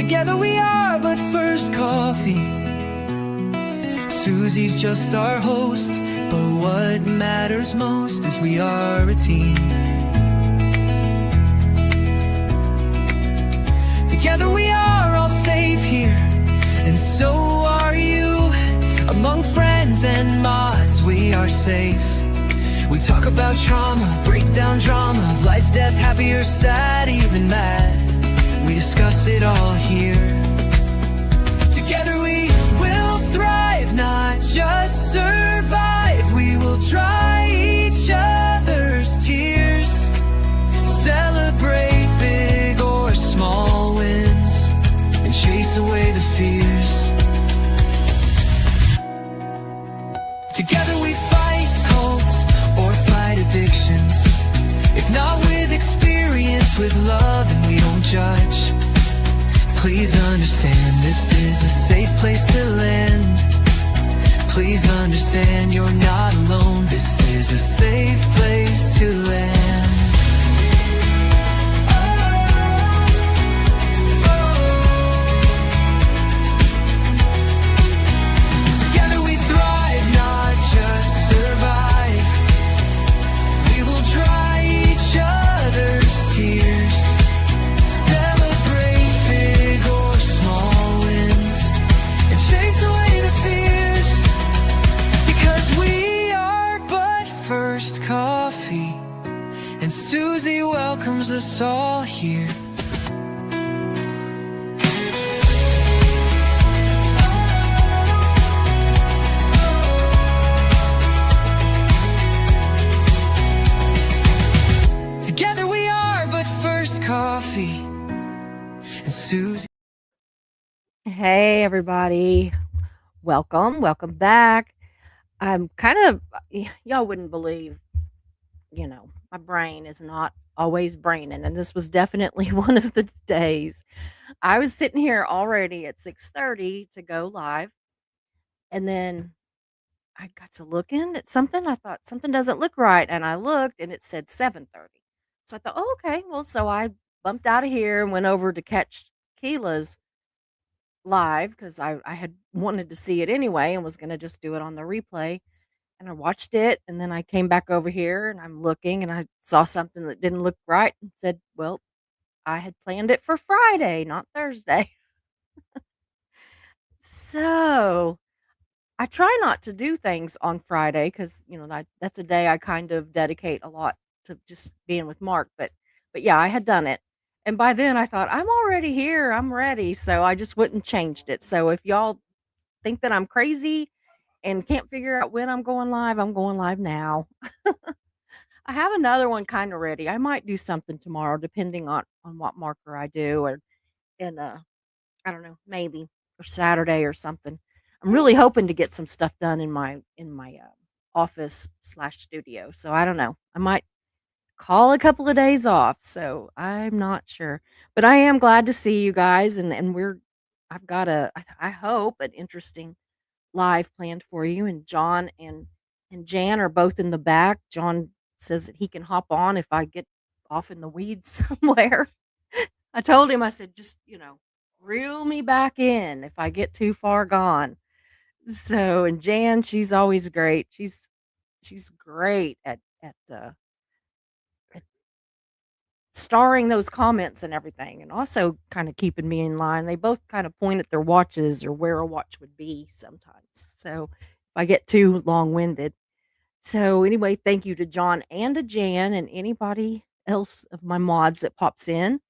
Together we are but first coffee. Susie's just our host, but what matters most is we are a team. Together we are all safe here, and so are you. Among friends and mods we are safe. We talk about trauma, break down drama of life, death, happy or sad, even mad. We discuss it all here. Together we will thrive, not just survive. We will dry each other's tears, celebrate big or small wins, and chase away the fears. Together we fight cults or fight addictions. If not with experience, with love, and we don't judge. Please understand, this is a safe place to land. Please understand, you're not alone. This is a safe place to land. Together we thrive, not just survive. We will dry each other's tears, celebrate big or small wins, and chase away the fears. Because we are but first coffee, and Susie welcomes us all here. Together we are but first coffee, and Susie. Hey, everybody. Welcome back. I'm kind of, y'all wouldn't believe, my brain is not always braining, and this was definitely one of the days. I was sitting here already at 6:30 to go live, and then I got to looking at something. I thought something doesn't look right, and I looked, and it said 7:30. So I thought, oh, okay, well, so I bumped out of here and went over to catch Keela's live because I had wanted to see it anyway and was going to just do it on the replay. And I watched it, and then I came back over here and I'm looking and I saw something that didn't look right and said, well, I had planned it for Friday, not Thursday. So I try not to do things on Friday because, that's a day I kind of dedicate a lot to just being with Mark. But yeah, I had done it. And by then I thought, I'm already here. I'm ready. So I just wouldn't changed it. So if y'all think that I'm crazy and can't figure out when I'm going live now. I have another one kind of ready. I might do something tomorrow depending on what marker I do, or and I don't know, maybe, or Saturday or something. I'm really hoping to get some stuff done in my office slash studio. So I don't know. I might call a couple of days off. So I'm not sure, but I am glad to see you guys, and I've got I hope an interesting live planned for you. And John and Jan are both in the back. John says that he can hop on if I get off in the weeds somewhere. I told him, I said, just, reel me back in if I get too far gone. So, and Jan, she's always great. She's great at starring those comments and everything, and also kind of keeping me in line. They both kind of point at their watches or where a watch would be sometimes. So if I get too long winded. So anyway, thank you to John and to Jan and anybody else of my mods that pops in.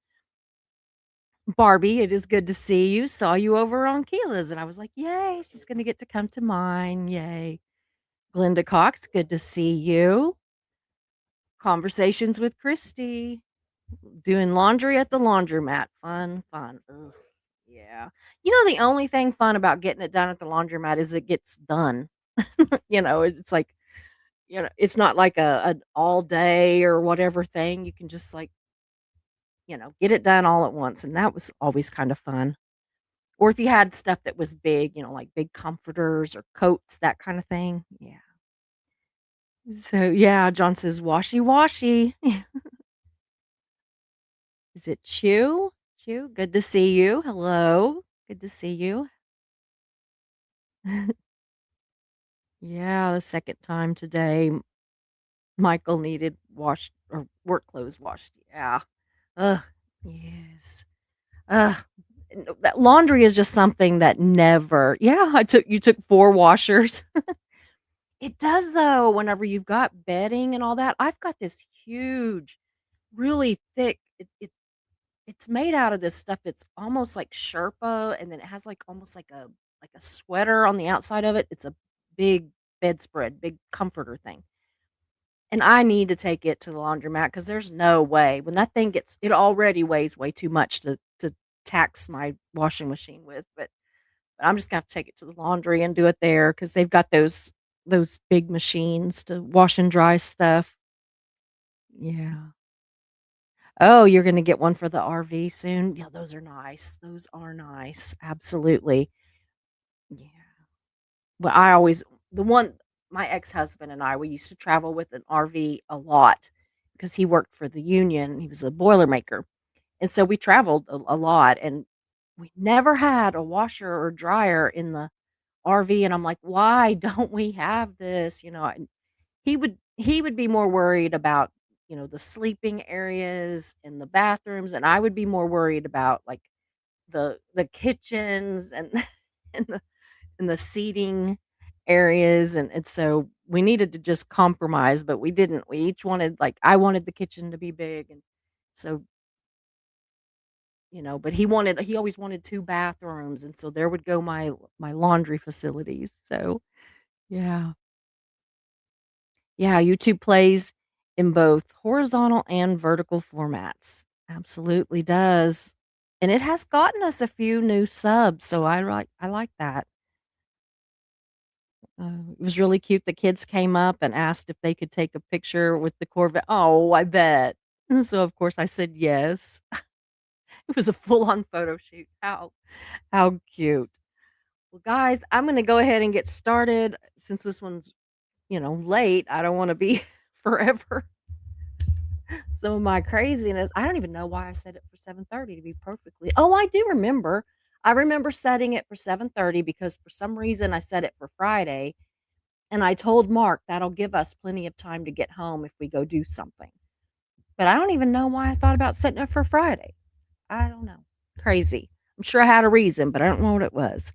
Barbie, it is good to see you. Saw you over on Keela's, and I was like, yay, she's going to get to come to mine. Yay. Glenda Cox, good to see you. Conversations with Christy. Doing laundry at the laundromat. Fun, fun. Ugh, yeah. The only thing fun about getting it done at the laundromat is it gets done. It's like, it's not like an all day or whatever thing. You can just like, get it done all at once. And that was always kind of fun. Or if you had stuff that was big, like big comforters or coats, that kind of thing. Yeah. So yeah, John says washy washy. Is it Chew? you. Good to see you. Hello. Good to see you. Yeah, the second time today. Michael needed washed or work clothes washed. Yeah. Ugh. Yes. Ugh. That laundry is just something that never. Yeah, you took 4 washers. It does though, whenever you've got bedding and all that. I've got this huge, really thick it's made out of this stuff. It's almost like Sherpa, and then it has, like, almost like a sweater on the outside of it. It's a big bedspread, big comforter thing, and I need to take it to the laundromat because there's no way when that thing gets it already weighs way too much to tax my washing machine with, but I'm just gonna have to take it to the laundry and do it there because 'cause they've got those big machines to wash and dry stuff. Yeah. Oh, you're gonna get one for the RV soon? Yeah, those are nice. Those are nice. Absolutely. Yeah. But I always the one my ex-husband and I, we used to travel with an RV a lot because he worked for the union. He was a boilermaker. And so we traveled a lot and we never had a washer or dryer in the RV. And I'm like, why don't we have this? And he would be more worried about, the sleeping areas and the bathrooms, and I would be more worried about like the kitchens and and the seating areas, and so we needed to just compromise, but we didn't. We each wanted like I wanted the kitchen to be big, and so but he always wanted 2 bathrooms, and so there would go my laundry facilities. So yeah. Yeah, YouTube plays in both horizontal and vertical formats. Absolutely does. And it has gotten us a few new subs, so I like that. It was really cute. The kids came up and asked if they could take a picture with the Corvette. Oh, I bet. And so of course I said yes. It was a full-on photo shoot. How cute. Well, guys, I'm gonna go ahead and get started since this one's, late. I don't want to be forever. Some of my craziness. I don't even know why I set it for 7:30 to be perfectly. Oh, I do remember. I remember setting it for 7:30 because for some reason I set it for Friday and I told Mark that'll give us plenty of time to get home if we go do something. But I don't even know why I thought about setting it for Friday. I don't know. Crazy. I'm sure I had a reason, but I don't know what it was.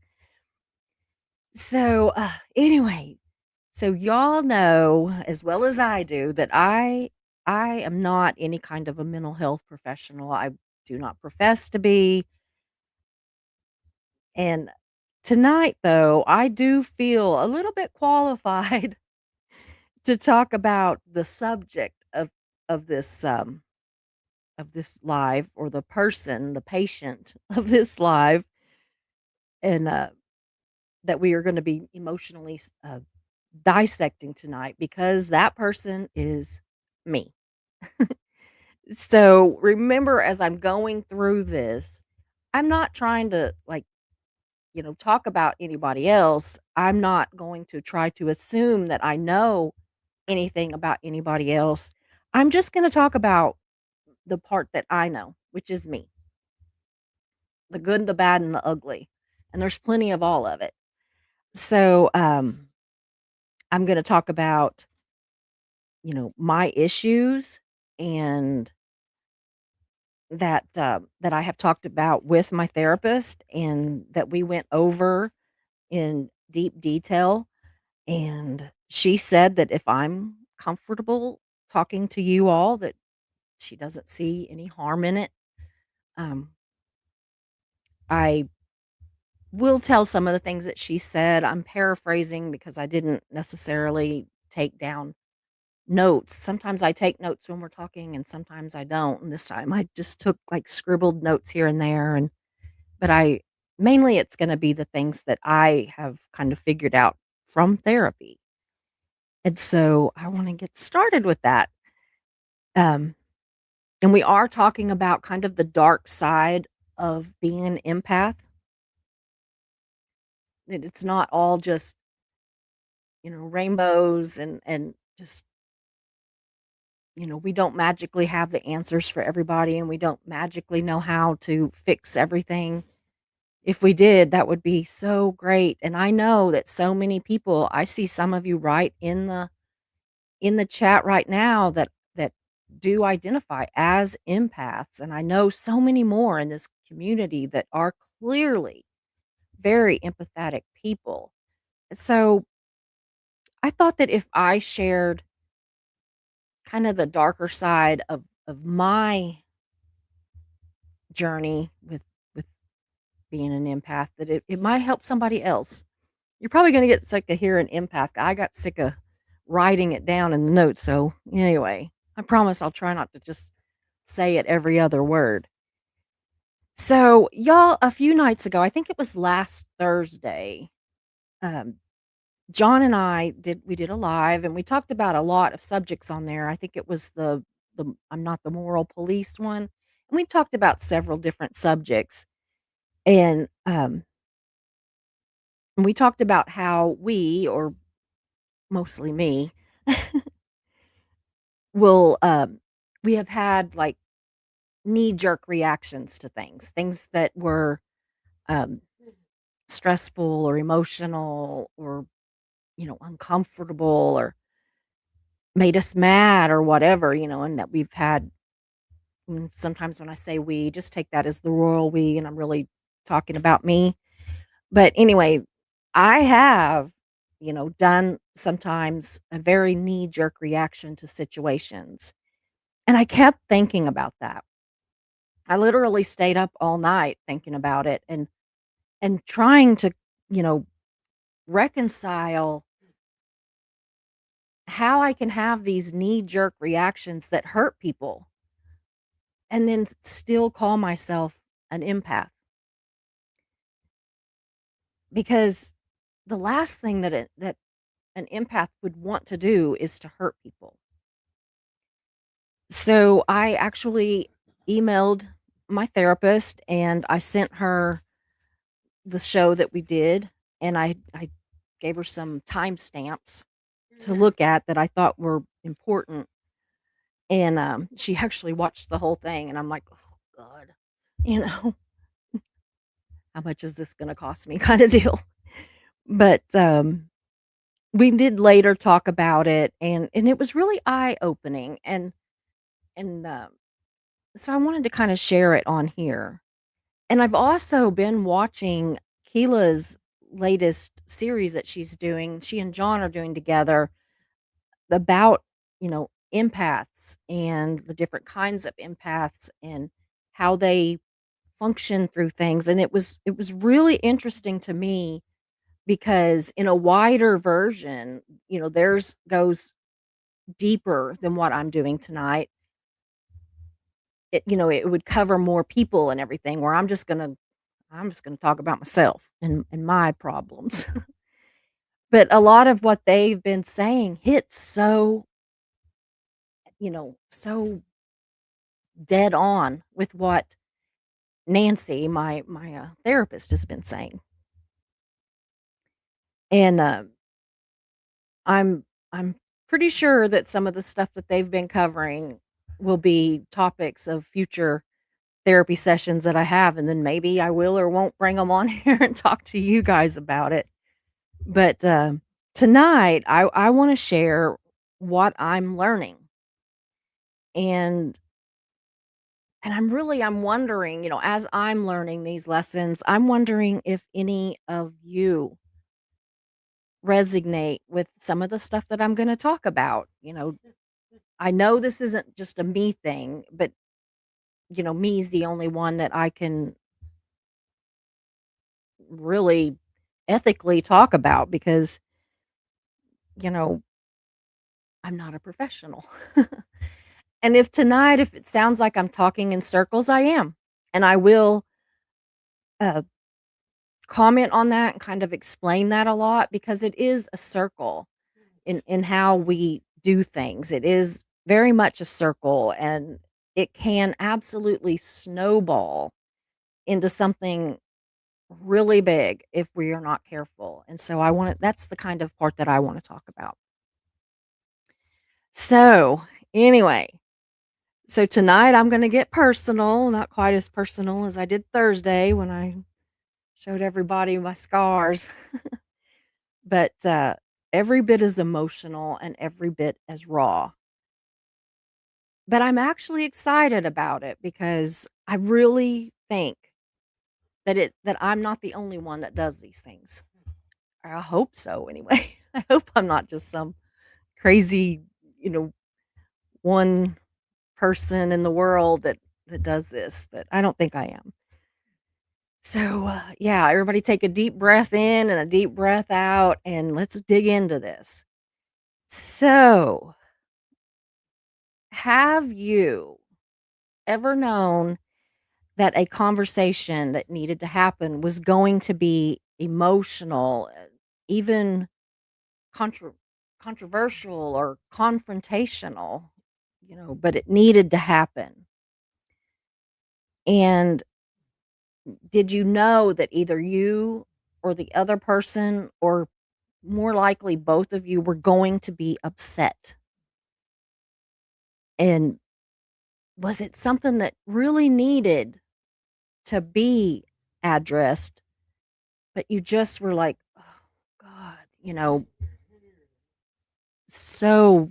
So, anyway, so y'all know as well as I do that I am not any kind of a mental health professional. I do not profess to be. And tonight though, I do feel a little bit qualified to talk about the subject of this live, or the person, the patient of this live, and that we are going to be emotionally dissecting tonight because that person is me. So remember, as I'm going through this, I'm not trying to like, talk about anybody else. I'm not going to try to assume that I know anything about anybody else. I'm just going to talk about the part that I know, which is me, the good, the bad, and the ugly. And there's plenty of all of it. So, I'm going to talk about, my issues and that I have talked about with my therapist and that we went over in deep detail, and she said that if I'm comfortable talking to you all, that she doesn't see any harm in it. Um, I will tell some of the things that she said. I'm paraphrasing because I didn't necessarily take down notes. Sometimes I take notes when we're talking and sometimes I don't, and this time I just took, like, scribbled notes here and there, but I mainly it's gonna be the things that I have kind of figured out from therapy, and so I wanna get started with that. Um, and we are talking about kind of the dark side of being an empath. That it's not all just, rainbows and just, we don't magically have the answers for everybody, and we don't magically know how to fix everything. If we did, that would be so great. And I know that so many people, I see some of you right in the chat right now that do identify as empaths, and I know so many more in this community that are clearly very empathetic people. So I thought that if I shared kind of the darker side of my journey with being an empath, that it might help somebody else. You're probably gonna get sick of hearing empath. I got sick of writing it down in the notes, so anyway, I promise I'll try not to just say it every other word. So, y'all, a few nights ago, I think it was last Thursday, um, John and I did a live, and we talked about a lot of subjects on there. I think it was the I'm not the moral police one, and we talked about several different subjects, and we talked about how we, or mostly me, will we have had like knee jerk reactions to things that were um, stressful or emotional or uncomfortable or made us mad or whatever, and that we've had. Sometimes when I say we, just take that as the royal we, and I'm really talking about me. But anyway, I have, done sometimes a very knee jerk reaction to situations. And I kept thinking about that. I literally stayed up all night thinking about it and trying to, you know, reconcile how I can have these knee jerk reactions that hurt people and then still call myself an empath. Because the last thing that an empath would want to do is to hurt people. So I actually emailed my therapist and I sent her the show that we did, and I gave her some timestamps to look at that I thought were important. And she actually watched the whole thing, and I'm like, oh God, you know, how much is this going to cost me, kind of deal. But we did later talk about it, and it was really eye opening, and so I wanted to kind of share it on here. And I've also been watching Keela's latest series that she's doing. She and John are doing together about, empaths and the different kinds of empaths and how they function through things. And it was really interesting to me because in a wider version, theirs goes deeper than what I'm doing tonight. It would cover more people and everything where I'm just gonna talk about myself and my problems. But a lot of what they've been saying hits so dead on with what Nancy, my therapist, has been saying. And I'm pretty sure that some of the stuff that they've been covering will be topics of future therapy sessions that I have, and then maybe I will or won't bring them on here and talk to you guys about it. But tonight, I want to share what I'm learning, and I'm wondering, as I'm learning these lessons, I'm wondering if any of you resonate with some of the stuff that I'm going to talk about. I know this isn't just a me thing, but me's the only one that I can really ethically talk about because you know I'm not a professional. And if it sounds like I'm talking in circles, I am. And I will uh, comment on that and kind of explain that a lot because it is a circle in how we do things. It is very much a circle, and it can absolutely snowball into something really big if we are not careful. And so that's the kind of part that I want to talk about. So, Anyway, so tonight I'm gonna get personal, not quite as personal as I did Thursday when I showed everybody my scars, but, every bit as emotional and every bit as raw. But I'm actually excited about it because I really think that I'm not the only one that does these things. I hope so anyway. I hope I'm not just some crazy, you know, one person in the world that does this, but I don't think I am. So, yeah, everybody take a deep breath in and a deep breath out, and let's dig into this. So, have you ever known that a conversation that needed to happen was going to be emotional, even contra- controversial or confrontational, but it needed to happen? And did you know that either you or the other person, or more likely both of you, were going to be upset? And was it something that really needed to be addressed, but you just were like, oh, God, so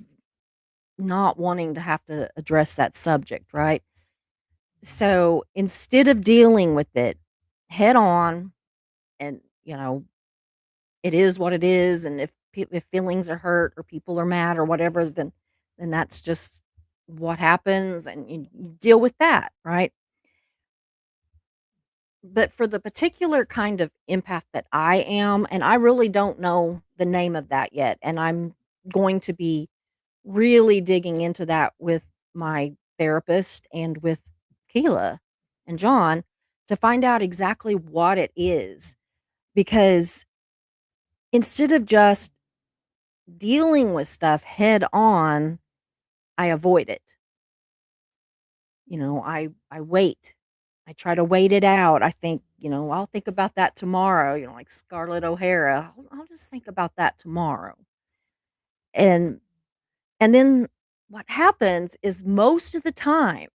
not wanting to have to address that subject, right? So instead of dealing with it head on, and, it is what it is, and if feelings are hurt or people are mad or whatever, then that's just what happens, and you deal with that, right? But for the particular kind of empath that I am, and I really don't know the name of that yet, and I'm going to be really digging into that with my therapist and with Keela and John to find out exactly what it is, because instead of just dealing with stuff head on, I avoid it. I wait. I try to wait it out. I think, I'll think about that tomorrow, like Scarlett O'Hara. I'll just think about that tomorrow. And and then what happens is most of the time,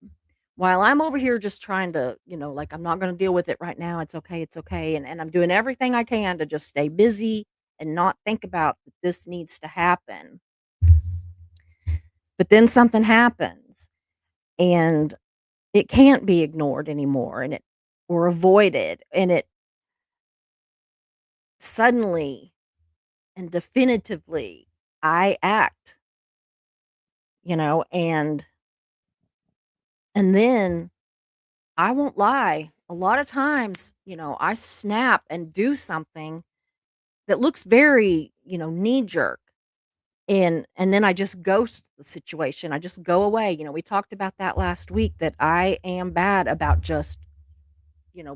while I'm over here just trying to, like, I'm not going to deal with it right now. It's okay. It's okay. And I'm doing everything I can to just stay busy and not think about that this needs to happen. But then something happens, and it can't be ignored anymore, and it or avoided, and it suddenly and definitively I act, and then I won't lie, a lot of times, I snap and do something that looks very, knee jerk, and then I just ghost the situation. I just go away. We talked about that last week, that I am bad about just,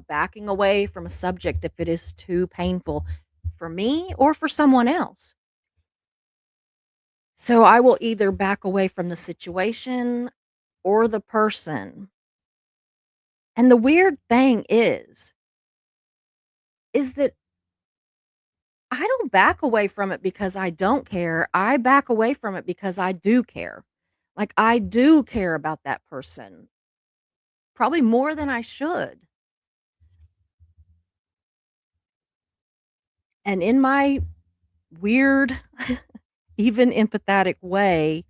backing away from a subject if it is too painful for me or for someone else. So I will either back away from the situation or the person. And the weird thing is that I don't back away from it because I don't care. I back away from it because I do care. Like, I do care about that person, probably more than I should. And in my weird, even empathetic way,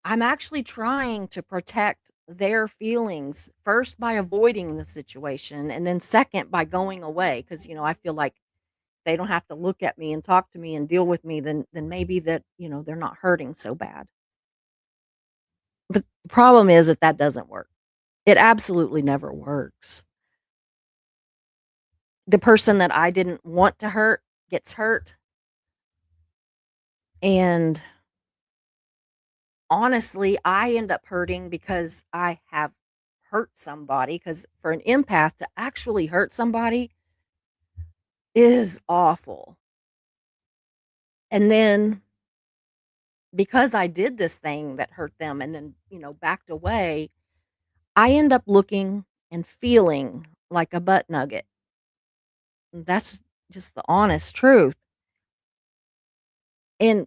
I'm actually trying to protect their feelings, first by avoiding the situation, and then second by going away, cuz I feel like they don't have to look at me and talk to me and deal with me, then maybe that, they're not hurting so bad. But the problem is that that doesn't work. It absolutely never works. The person that I didn't want to hurt gets hurt, and honestly, I end up hurting because I have hurt somebody, cuz for an empath to actually hurt somebody is awful. And then because I did this thing that hurt them and then, backed away, I end up looking and feeling like a butt nugget. That's just the honest truth. And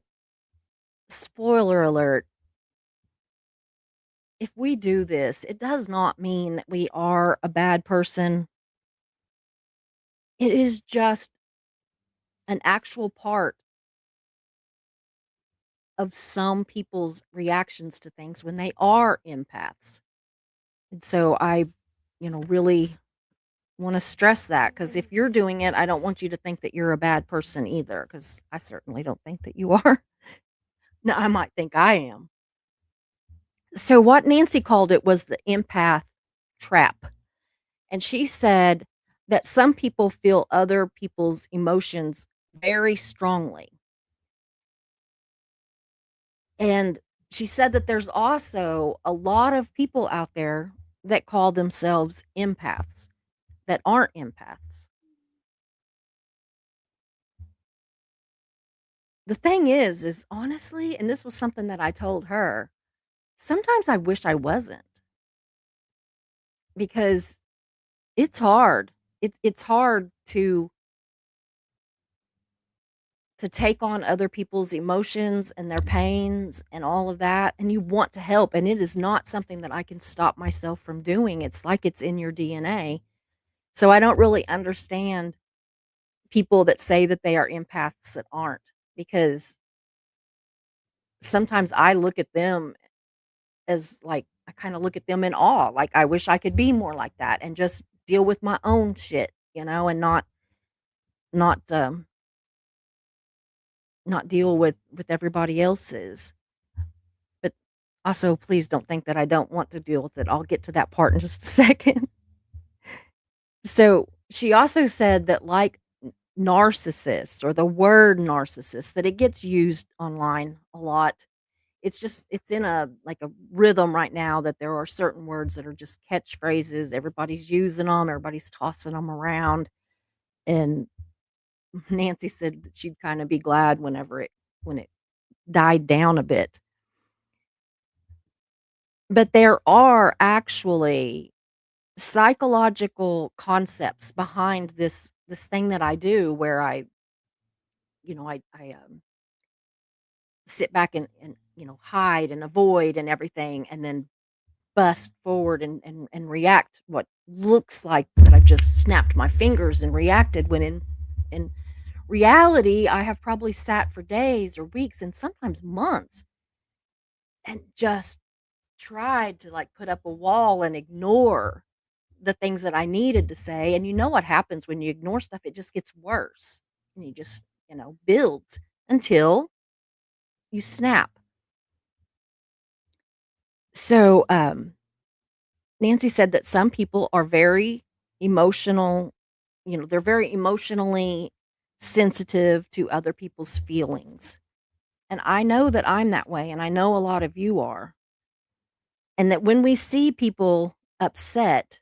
spoiler alert, if we do this, it does not mean that we are a bad person. It is just an actual part of some people's reactions to things when they are empaths. And so I, really want to stress that because if you're doing it, I don't want you to think that you're a bad person either because I certainly don't think that you are. No, I might think I am. So, what Nancy called it was the empath trap. And she said that some people feel other people's emotions very strongly. And she said that there's also a lot of people out there that call themselves empaths that aren't empaths. The thing is honestly, and this was something that I told her, sometimes I wish I wasn't because it's hard. It's hard to take on other people's emotions and their pains and all of that, and you want to help, and it is not something that I can stop myself from doing. It's like it's in your DNA. So I don't really understand people that say that they are empaths that aren't, because sometimes I look at them as like I kind of look at them in awe. Like I wish I could be more like that and just deal with my own shit, and not not deal with everybody else's. But also, please don't think that I don't want to deal with it. I'll get to that part in just a second. So, she also said that, like narcissists or the word narcissist, that it gets used online a lot. It's in a like a rhythm right now that there are certain words that are just catchphrases. Everybody's using them, everybody's tossing them around. And Nancy said that she'd kind of be glad when it died down a bit. But there are actually psychological concepts behind this thing that I do where I sit back and hide and avoid and everything and then bust forward and react what looks like that I've just snapped my fingers and reacted when in reality I have probably sat for days or weeks and sometimes months and just tried to like put up a wall and ignore the things that I needed to say. And you know what happens when you ignore stuff? It just gets worse. And you just, builds until you snap. So, Nancy said that some people are very emotional, they're very emotionally sensitive to other people's feelings. And I know that I'm that way, and I know a lot of you are. And that when we see people upset,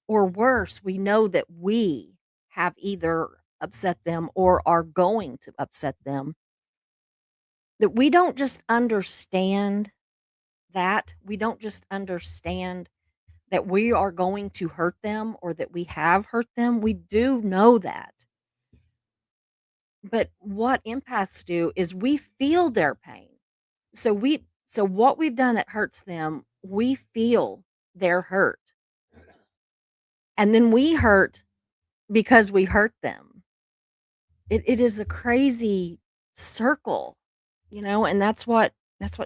or worse, we know that we have either upset them or are going to upset them. That we don't just understand that. We don't just understand that we are going to hurt them or that we have hurt them. We do know that. But what empaths do is we feel their pain. So what we've done that hurts them, we feel their hurt. And then we hurt because we hurt them. It is a crazy circle, and that's what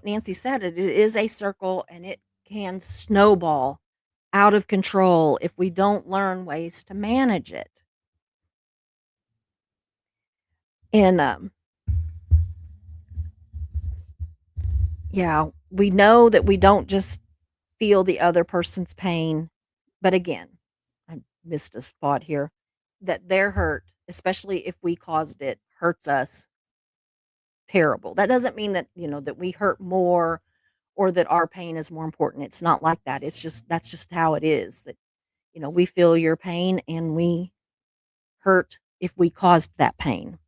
Nancy said. It is a circle and it can snowball out of control if we don't learn ways to manage it. And yeah, we know that we don't just feel the other person's pain, but again, I missed a spot here, that their hurt, especially if we caused it, hurts us terrible. That doesn't mean that, that we hurt more or that our pain is more important. It's not like that. That's just how it is that, we feel your pain and we hurt if we caused that pain.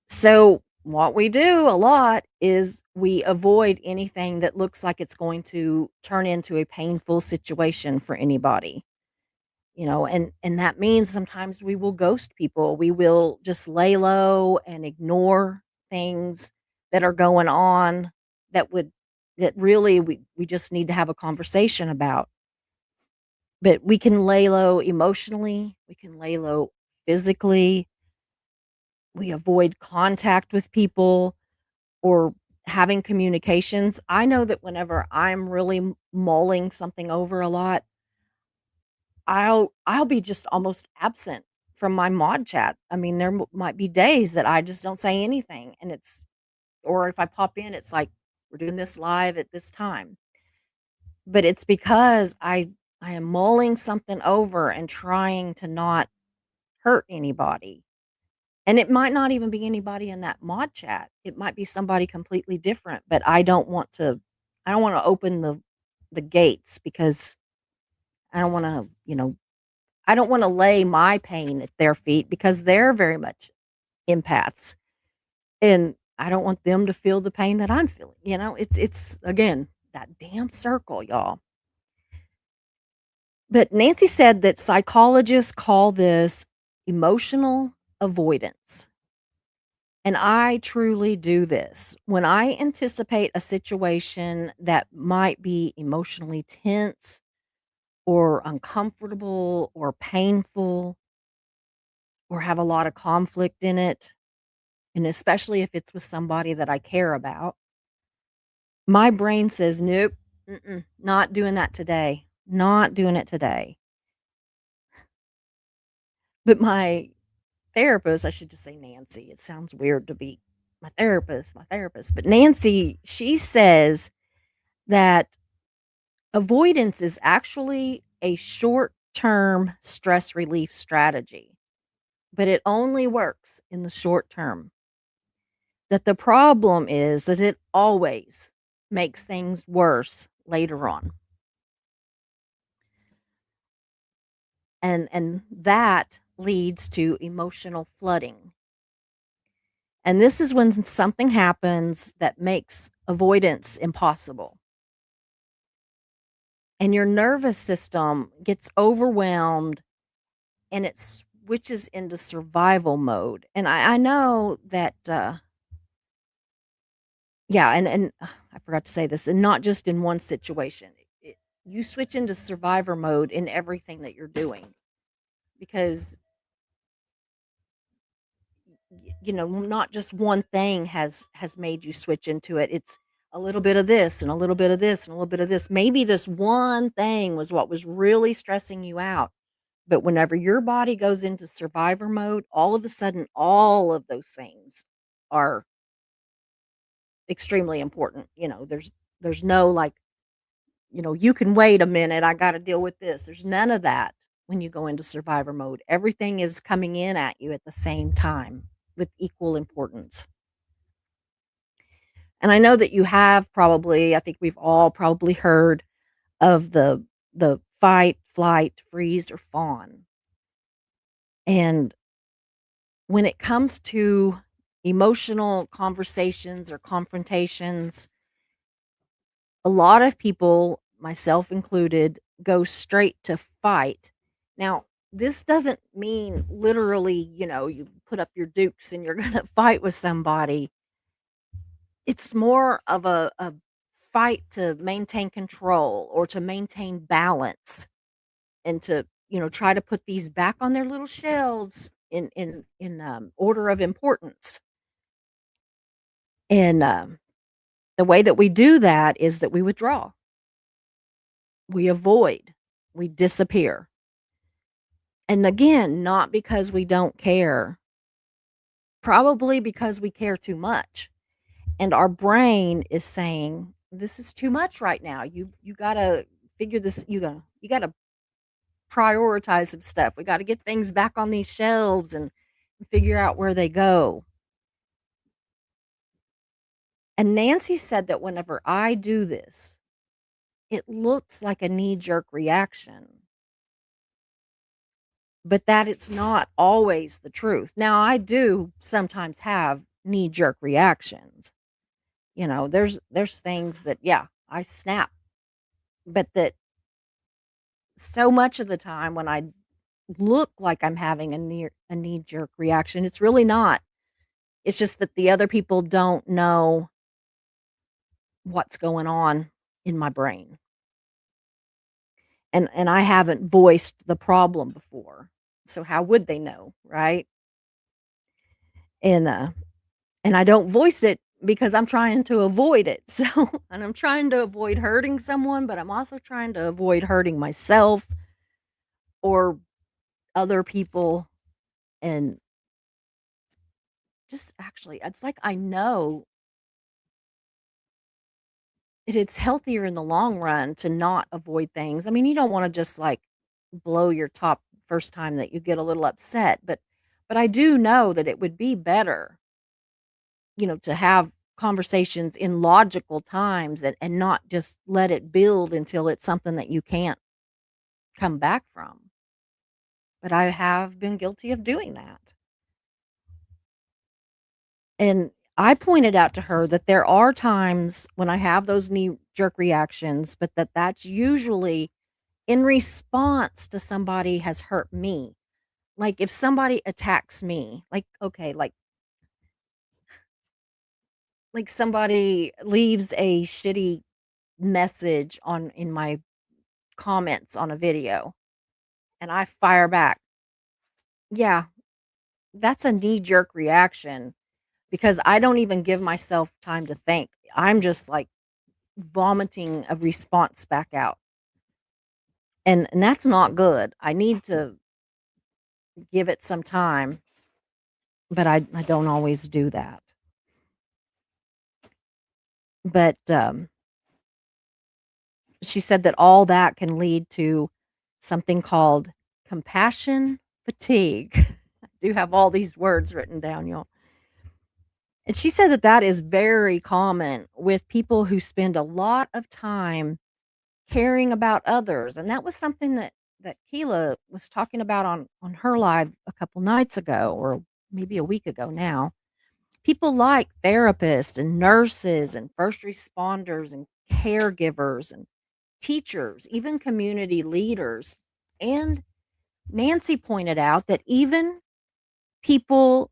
So, what we do a lot is we avoid anything that looks like it's going to turn into a painful situation for anybody. And that means sometimes we will ghost people. We will just lay low and ignore things that are going on that would that really we just need to have a conversation about. But we can lay low emotionally, we can lay low physically, we avoid contact with people or having communications. I know that whenever I'm really mulling something over a lot, I'll be just almost absent from my mod chat. I mean, there might be days that I just don't say anything, and it's or if I pop in, it's like we're doing this live at this time. But it's because I am mulling something over and trying to not hurt anybody. And it might not even be anybody in that mod chat. It might be somebody completely different, but I don't want to open the gates because I don't want to, I don't want to lay my pain at their feet because they're very much empaths. And I don't want them to feel the pain that I'm feeling. It's again that damn circle, y'all. But Nancy said that psychologists call this emotional avoidance. And I truly do this. When I anticipate a situation that might be emotionally tense or uncomfortable or painful or have a lot of conflict in it, and especially if it's with somebody that I care about, my brain says, nope, not doing that today. Not doing it today. But my therapist, I should just say Nancy. It sounds weird to be my therapist. But Nancy, she says that avoidance is actually a short term stress relief strategy, but it only works in the short term. That the problem is that it always makes things worse later on. And that leads to emotional flooding. And this is when something happens that makes avoidance impossible. And your nervous system gets overwhelmed and it switches into survival mode. And I know that, yeah, and I forgot to say this, and not just in one situation. You switch into survivor mode in everything that you're doing because not just one thing has made you switch into it. It's a little bit of this and a little bit of this and a little bit of this. Maybe this one thing was what was really stressing you out. But whenever your body goes into survivor mode, all of a sudden all of those things are extremely important. There's no like, you can wait a minute, I got to deal with this. There's none of that when you go into survivor mode. Everything is coming in at you at the same time with equal importance. And I know that you have probably, I think we've all probably heard of the fight, flight, freeze, or fawn. And when it comes to emotional conversations or confrontations, a lot of people, myself included, go straight to fight. Now, this doesn't mean literally, you put up your dukes and you're going to fight with somebody. It's more of a fight to maintain control or to maintain balance and to, try to put these back on their little shelves in order of importance. And the way that we do that is that we withdraw, we avoid, we disappear. And again, not because we don't care, probably because we care too much. And our brain is saying, this is too much right now. You got to figure this, you got to prioritize some stuff. We got to get things back on these shelves and figure out where they go. And Nancy said that whenever I do this, it looks like a knee jerk reaction, but that it's not always the truth. Now, I do sometimes have knee jerk reactions. There's things that, yeah, I snap, but that so much of the time when I look like I'm having a knee jerk reaction, it's really not. It's just that the other people don't know what's going on in my brain. And I haven't voiced the problem before. So how would they know, right? And and I don't voice it because I'm trying to avoid it. So and I'm trying to avoid hurting someone, but I'm also trying to avoid hurting myself or other people. And just actually, it's like I know it's healthier in the long run to not avoid things. I mean, you don't wanna just, like, blow your top first time that you get a little upset, but I do know that it would be better, to have conversations in logical times and not just let it build until it's something that you can't come back from. But I have been guilty of doing that. And I pointed out to her that there are times when I have those knee jerk reactions, but that's usually in response to somebody has hurt me. Like if somebody attacks me, like okay, like somebody leaves a shitty message on in my comments on a video and I fire back. Yeah, that's a knee jerk reaction because I don't even give myself time to think. I'm just like vomiting a response back out. And that's not good. I need to give it some time, but I don't always do that. But she said that all that can lead to something called compassion fatigue. I do have all these words written down, y'all. And she said that that is very common with people who spend a lot of time caring about others. And that was something that Keela was talking about on her live a couple nights ago, or maybe a week ago now. People like therapists and nurses and first responders and caregivers and teachers, even community leaders. And Nancy pointed out that even people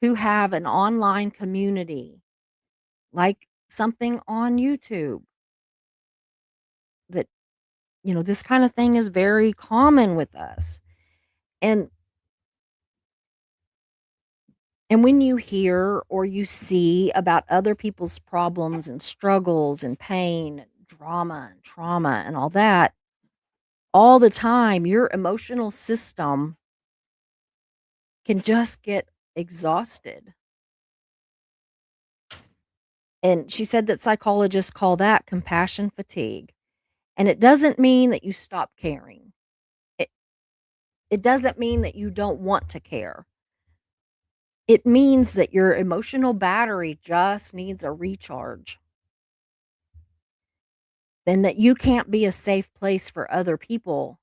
who have an online community, like something on YouTube, that, this kind of thing is very common with us. And and when you hear or you see about other people's problems and struggles and pain, and drama and trauma and all that, all the time, your emotional system can just get exhausted. And she said that psychologists call that compassion fatigue. And it doesn't mean that you stop caring. It it doesn't mean that you don't want to care. It means that your emotional battery just needs a recharge. And that you can't be a safe place for other people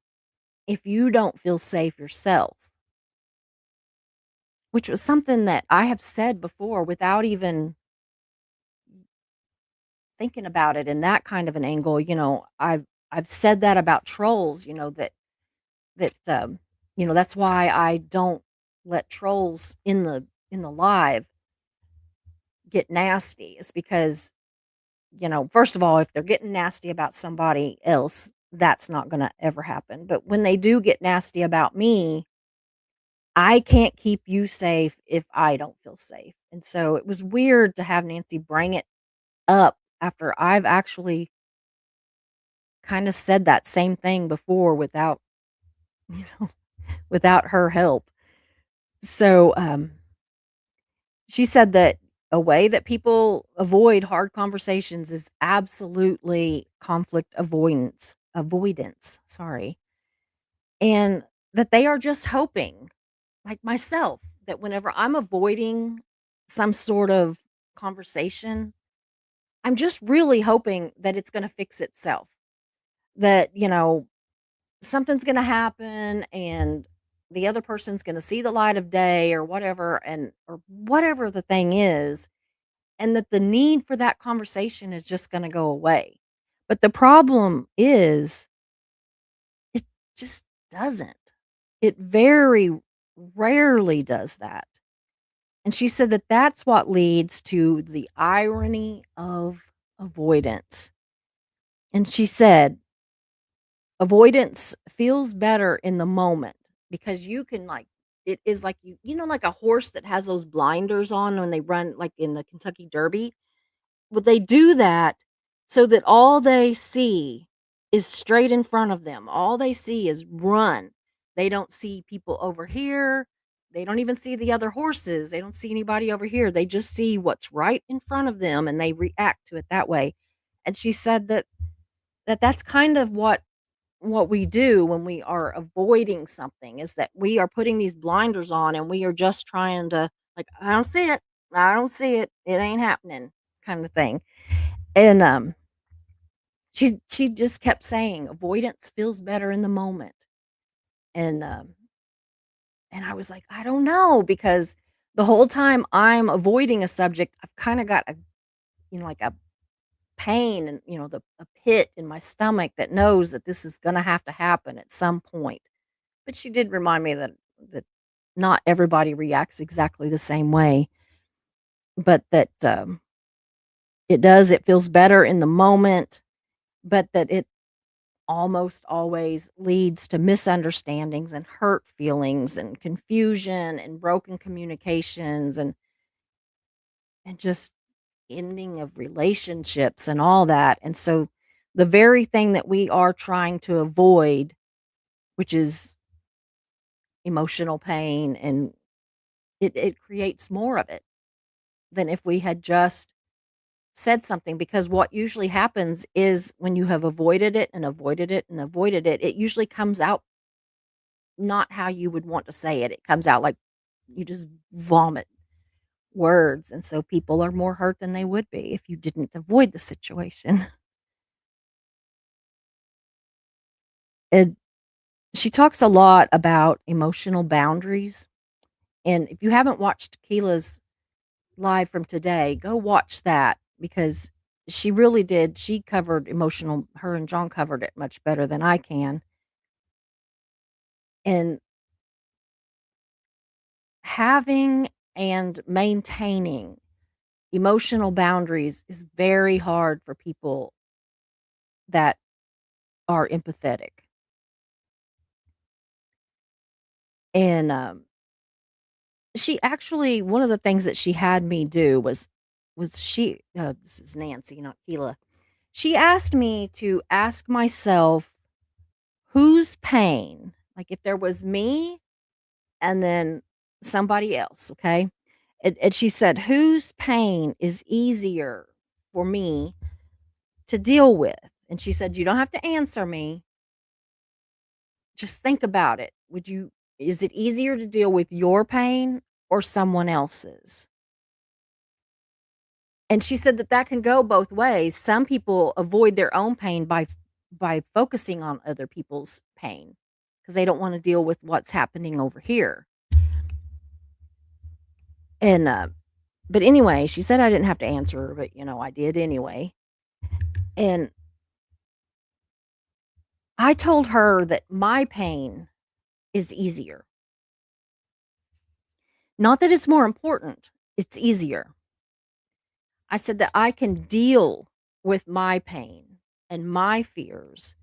if you don't feel safe yourself. Which was something that I have said before without even thinking about it in that kind of an angle. I've said that about trolls, that's why I don't let trolls in the live get nasty, is because, first of all, if they're getting nasty about somebody else, that's not going to ever happen. But when they do get nasty about me, I can't keep you safe if I don't feel safe. And so it was weird to have Nancy bring it up after I've actually kind of said that same thing before without, you know, without her help. So, she said that a way that people avoid hard conversations is absolutely conflict avoidance, sorry. And that they are just hoping, like myself, that whenever I'm avoiding some sort of conversation, I'm just really hoping that it's going to fix itself. That, something's going to happen and the other person's going to see the light of day or whatever, and or whatever the thing is, and that the need for that conversation is just going to go away. But the problem is it just doesn't. It very rarely does that. And she said that that's what leads to the irony of avoidance. And she said, avoidance feels better in the moment because you can like it is like like a horse that has those blinders on when they run like in the Kentucky Derby. Well, they do that so that all they see is straight in front of them. All they see is run. They don't see people over here. They don't even see the other horses. They don't see anybody over here. They just see what's right in front of them and they react to it that way. And she said that's kind of what we do when we are avoiding something is that we are putting these blinders on and we are just trying to like, I don't see it. I don't see it. It ain't happening kind of thing. And she just kept saying avoidance feels better in the moment. And and I was like, I don't know because the whole time I'm avoiding a subject, I've kind of got a like a pain and the a pit in my stomach that knows that this is going to have to happen at some point. But she did remind me that not everybody reacts exactly the same way, but that, it feels better in the moment, but that it almost always leads to misunderstandings and hurt feelings and confusion and broken communications and just ending of relationships and all that, and so the very thing that we are trying to avoid, which is emotional pain, and it creates more of it than if we had just said something because what usually happens is when you have avoided it and avoided it and avoided it, it usually comes out not how you would want to say it. It comes out like you just vomit words. And so people are more hurt than they would be if you didn't avoid the situation. And she talks a lot about emotional boundaries. And if you haven't watched Keela's live from today, go watch that because she really did. She covered her and John covered it much better than I can. And having and maintaining emotional boundaries is very hard for people that are empathetic. And she actually, one of the things that she had me do was this is Nancy, not Keela. She asked me to ask myself whose pain, like if there was me and then somebody else, okay? And she said, whose pain is easier for me to deal with? And she said, you don't have to answer me. Just think about it. Is it easier to deal with your pain or someone else's? And she said that can go both ways. Some people avoid their own pain by focusing on other people's pain because they don't want to deal with what's happening over here. And but anyway, she said I didn't have to answer her, but I did anyway. And I told her that my pain is easier. Not that it's more important, it's easier. I said that I can deal with my pain and my fears,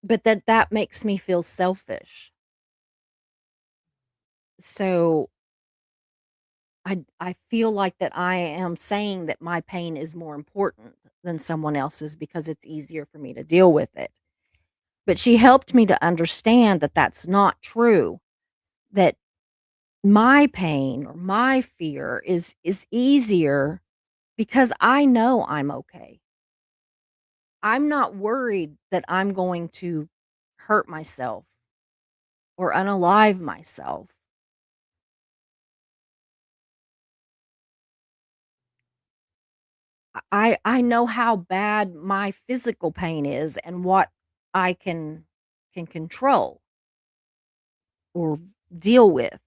but that makes me feel selfish. So I feel like that I am saying that my pain is more important than someone else's because it's easier for me to deal with it. But she helped me to understand that that's not true. That my pain or my fear is easier because I know I'm okay. I'm not worried that I'm going to hurt myself or unalive myself. I know how bad my physical pain is and what I can control or deal with.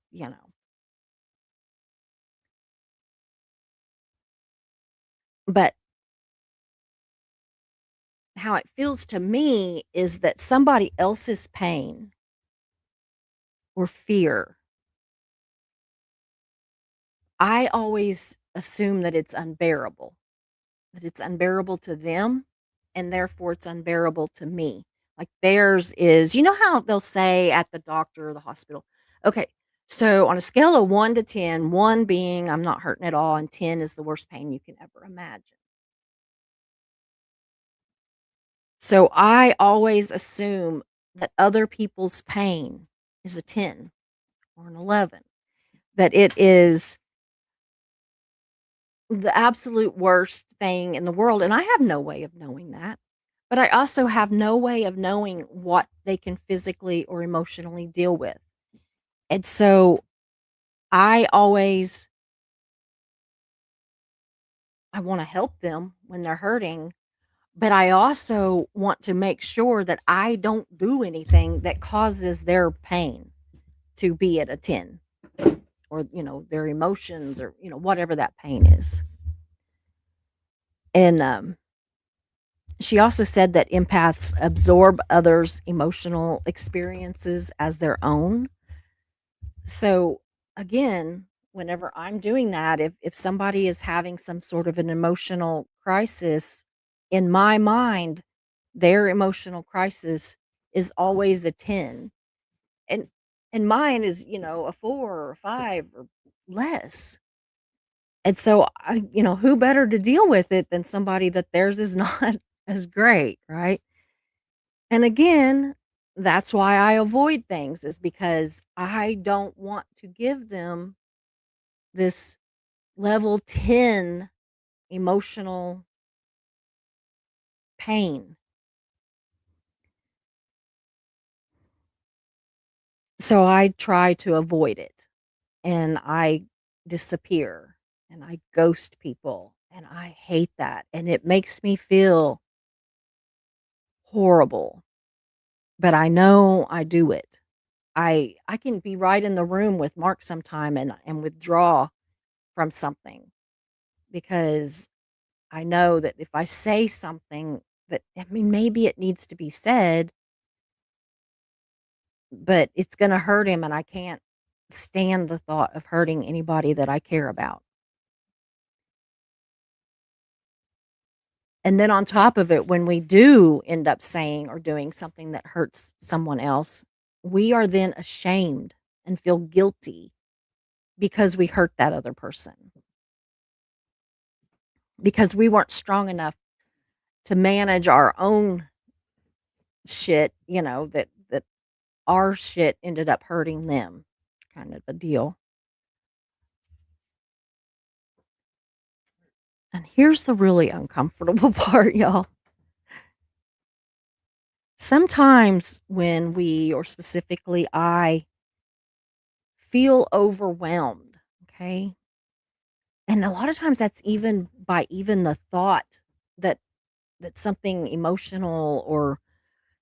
But how it feels to me is that somebody else's pain or fear I always assume that it's unbearable to them, and therefore it's unbearable to me. Like theirs is, you know how they'll say at the doctor or the hospital, okay, so on a scale of 1 to 10, 1 being I'm not hurting at all, and 10 is the worst pain you can ever imagine. So I always assume that other people's pain is a 10 or an 11, that it is the absolute worst thing in the world, and I have no way of knowing that. But I also have no way of knowing what they can physically or emotionally deal with. And so I always I want to help them when they're hurting, but I also want to make sure that I don't do anything that causes their pain to be at a 10, or their emotions, or whatever that pain is. And she also said that empaths absorb others' emotional experiences as their own. So again, whenever I'm doing that, if somebody is having some sort of an emotional crisis, in my mind, their emotional crisis is always a 10. And mine is, a 4 or a 5 or less. And so who better to deal with it than somebody that theirs is not as great, right? And again, that's why I avoid things, is because I don't want to give them this level 10 emotional pain. So I try to avoid it, and I disappear, and I ghost people, and I hate that. And it makes me feel horrible, but I know I do it. I can be right in the room with Mark sometime and withdraw from something, because I know that if I say something that, I mean, maybe it needs to be said, but it's going to hurt him, and I can't stand the thought of hurting anybody that I care about. And then on top of it, when we do end up saying or doing something that hurts someone else, we are then ashamed and feel guilty because we hurt that other person, because we weren't strong enough to manage our own shit, that our shit ended up hurting them, kind of a deal. And here's the really uncomfortable part, y'all. Sometimes when we, or specifically I, feel overwhelmed, okay? And a lot of times that's even by even the thought that something emotional or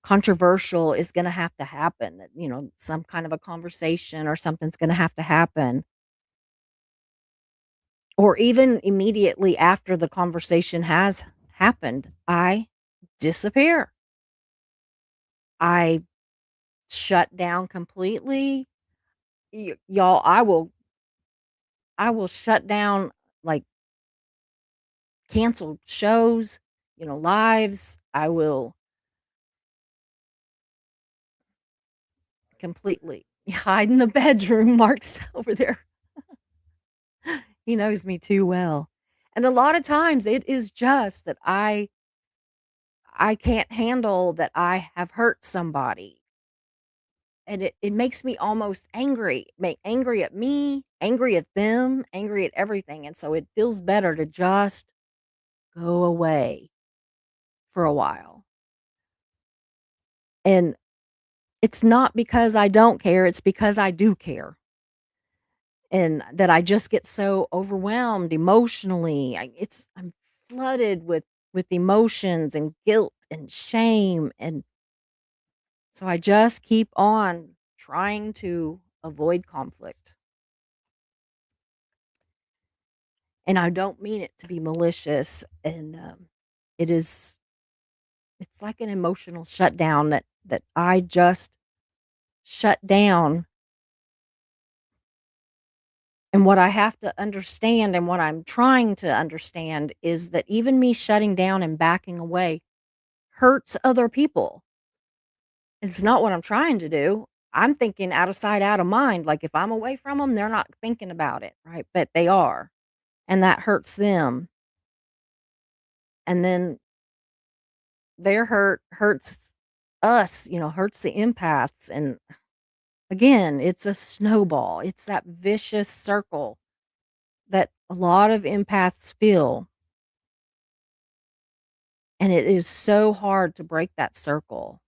controversial is going to have to happen, that some kind of a conversation or something's going to have to happen, or even immediately after the conversation has happened, I disappear. I shut down completely. Y'all, I will shut down, like, cancel shows, lives. I will completely hide in the bedroom. Mark's over there. He knows me too well. And a lot of times it is just that I can't handle that I have hurt somebody. And it makes me almost angry, angry at me, angry at them, angry at everything. And so it feels better to just go away for a while. And it's not because I don't care, it's because I do care. And that I just get so overwhelmed emotionally. I'm flooded with emotions and guilt and shame, and so I just keep on trying to avoid conflict. And I don't mean it to be malicious, and it is it's like an emotional shutdown, that I just shut down, And what I have to understand and what I'm trying to understand is that even me shutting down and backing away hurts other people. It's not what I'm trying to do. I'm thinking out of sight, out of mind. Like if I'm away from them, they're not thinking about it, right? But they are. And that hurts them. And then their hurt hurts us, hurts the empaths. And again, it's a snowball. It's that vicious circle that a lot of empaths feel. And it is so hard to break that circle.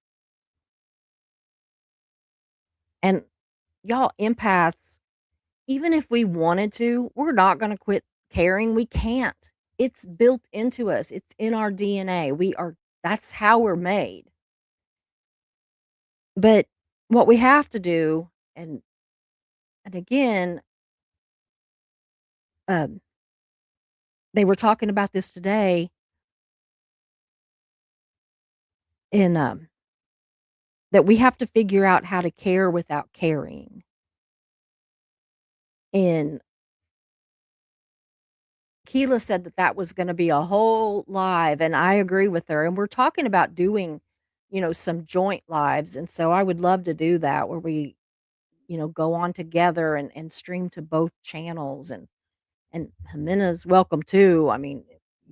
And y'all, empaths, even if we wanted to, we're not going to quit caring. We can't. It's built into us, it's in our DNA. That's how we're made. But what we have to do, and again, um, they were talking about this today in that we have to figure out how to care without caring. And Keela said that that was gonna be a whole live, and I agree with her, and we're talking about doing, some joint lives, and so I would love to do that where we, go on together and stream to both channels, and Jimena's welcome too. I mean,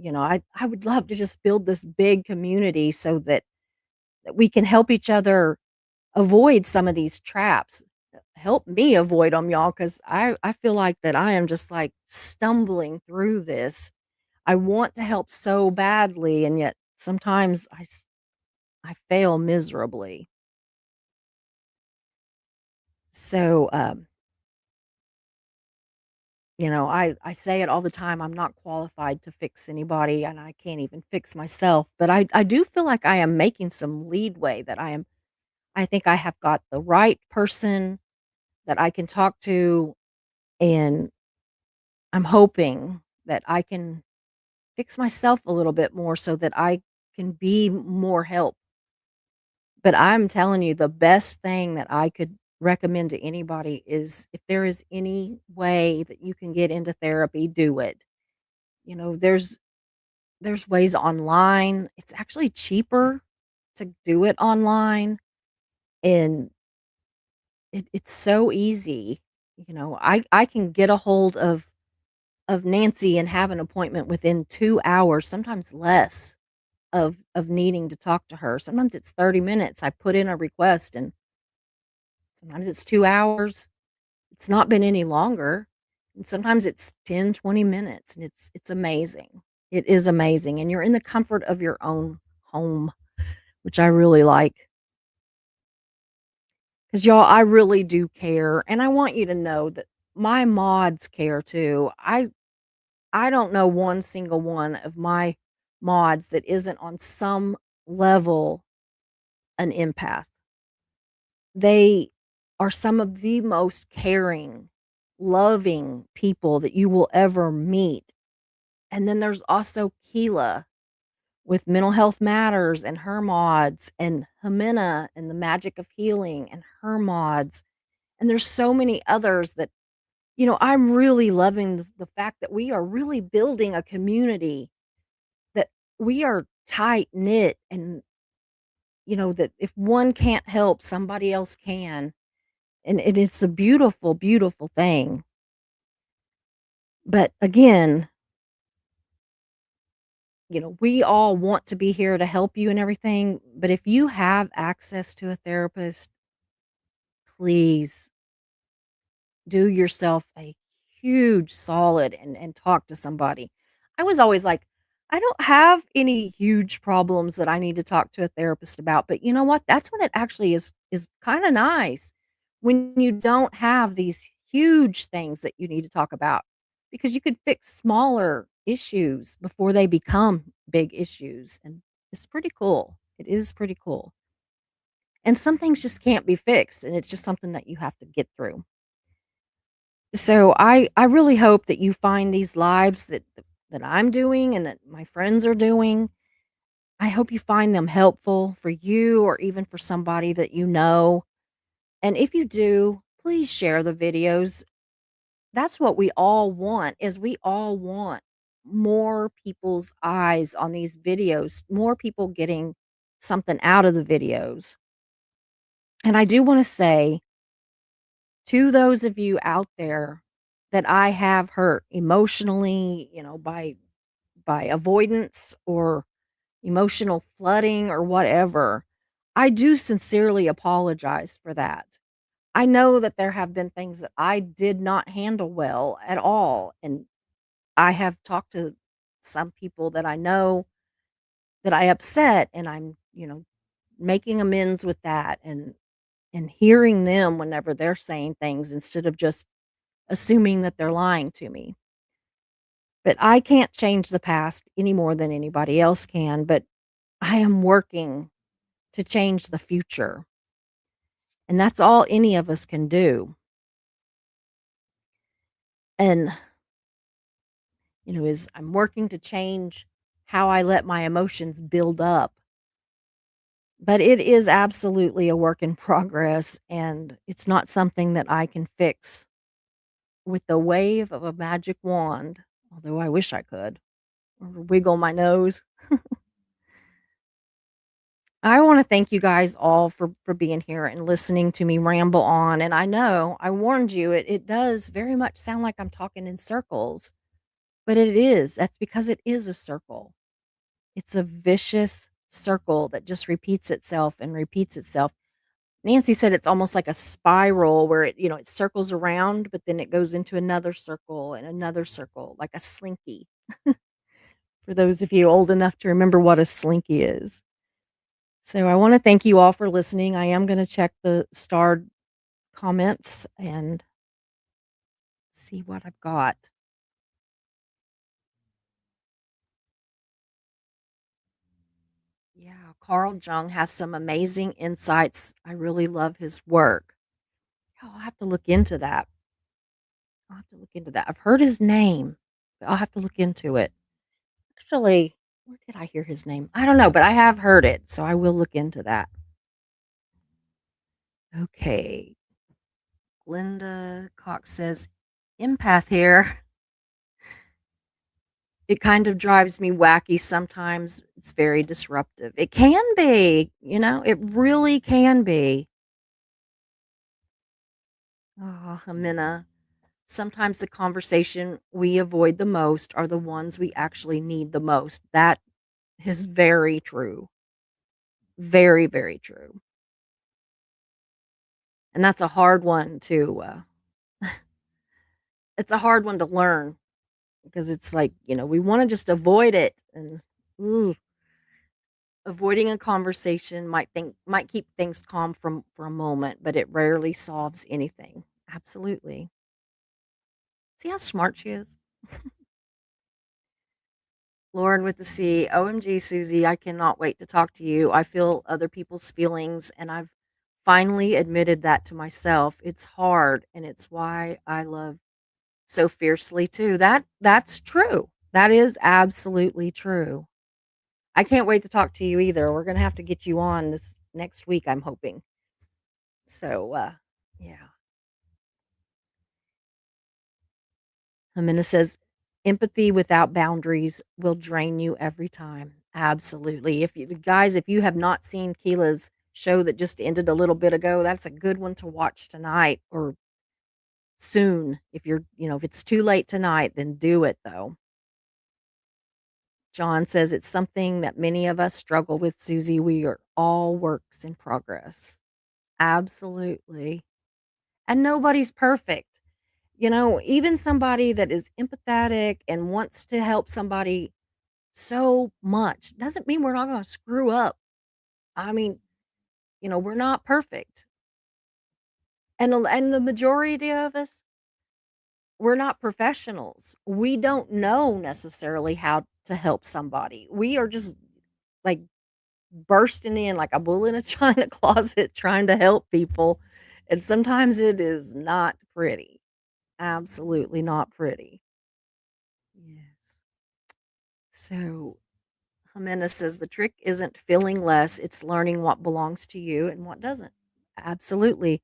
I would love to just build this big community so that we can help each other avoid some of these traps. Help me avoid them, y'all, because I feel like that I am just, like, stumbling through this. I want to help so badly, and yet sometimes I fail miserably. So, I say it all the time, I'm not qualified to fix anybody, and I can't even fix myself, but I do feel like I am making some leadway, that I think I have got the right person that I can talk to, and I'm hoping that I can fix myself a little bit more so that I can be more help. But I'm telling you, the best thing that I could recommend to anybody is if there is any way that you can get into therapy, do it. There's ways online. It's actually cheaper to do it online, and it's so easy. I can get a hold of Nancy and have an appointment within 2 hours, sometimes less, of needing to talk to her. Sometimes it's 30 minutes. I put in a request, and sometimes it's 2 hours. It's not been any longer. And sometimes it's 10, 20 minutes, and it's amazing. It is amazing, and you're in the comfort of your own home, which I really like. 'Cause y'all, I really do care, and I want you to know that my mods care too. I don't know one single one of my mods that isn't on some level an empath. They are some of the most caring, loving people that you will ever meet. And then there's also Keela with Mental Health Matters and her mods, and Jimena and the Magic of Healing and her mods. And there's so many others that, I'm really loving the fact that we are really building a community, that we are tight knit, and, that if one can't help, somebody else can. And it's a beautiful, beautiful thing. But again, we all want to be here to help you and everything. But if you have access to a therapist, please do yourself a huge solid and talk to somebody. I was always like, I don't have any huge problems that I need to talk to a therapist about, but you know what? That's when it actually is kind of nice when you don't have these huge things that you need to talk about, because you could fix smaller issues before they become big issues, and it's pretty cool. It is pretty cool. And some things just can't be fixed, and it's just something that you have to get through. So I really hope that you find these lives that I'm doing and that my friends are doing. I hope you find them helpful for you or even for somebody that you know. And if you do, please share the videos. that's what we all want, is we all want more people's eyes on these videos, more people getting something out of the videos. And I do wanna say to those of you out there that I have hurt emotionally, by avoidance or emotional flooding or whatever, I do sincerely apologize for that. I know that there have been things that I did not handle well at all, and I have talked to some people that I know that I upset, and I'm, making amends with that, and hearing them whenever they're saying things instead of just assuming that they're lying to me. But I can't change the past any more than anybody else can, but I am working to change the future, and that's all any of us can do. And, is I'm working to change how I let my emotions build up. But it is absolutely a work in progress, and it's not something that I can fix with the wave of a magic wand, although I wish I could, or wiggle my nose. I wanna thank you guys all for being here and listening to me ramble on, and I know, I warned you, it does very much sound like I'm talking in circles, but it is. That's because it is a circle. It's a vicious circle that just repeats itself and repeats itself. Nancy said it's almost like a spiral where it circles around, but then it goes into another circle, like a slinky, for those of you old enough to remember what a slinky is. So I wanna thank you all for listening. I am gonna check the starred comments and see what I've got. Yeah, Carl Jung has some amazing insights. I really love his work. Oh, I'll have to look into that. I'll have to look into that. I've heard his name, but I'll have to look into it. Actually, where did I hear his name? I don't know, but I have heard it, so I will look into that. Okay. Linda Cox says, Empath here. It kind of drives me wacky sometimes. It's very disruptive. It can be, it really can be. Oh, Amina. Sometimes the conversation we avoid the most are the ones we actually need the most. That is very true. Very, very true. And that's a hard one it's a hard one to learn because it's like, we want to just avoid it and ooh, avoiding a conversation might keep things calm for a moment, but it rarely solves anything. Absolutely. See how smart she is? Lauren with the C. OMG, Susie, I cannot wait to talk to you. I feel other people's feelings, and I've finally admitted that to myself. It's hard, and it's why I love so fiercely too. That's true. That is absolutely true. I can't wait to talk to you either. We're gonna have to get you on this next week, I'm hoping. So yeah. Amina says, empathy without boundaries will drain you every time. Absolutely. If you have not seen Keela's show that just ended a little bit ago, that's a good one to watch tonight or soon. If it's too late tonight, then do it though. John says it's something that many of us struggle with, Susie. We are all works in progress. Absolutely. And nobody's perfect. Even somebody that is empathetic and wants to help somebody so much doesn't mean we're not going to screw up. I mean, we're not perfect. And the majority of us, we're not professionals. We don't know necessarily how to help somebody. We are just like bursting in like a bull in a china closet trying to help people. And sometimes it is not pretty. Absolutely not pretty. Yes. So Jimena says the trick isn't feeling less, it's learning what belongs to you and what doesn't. Absolutely.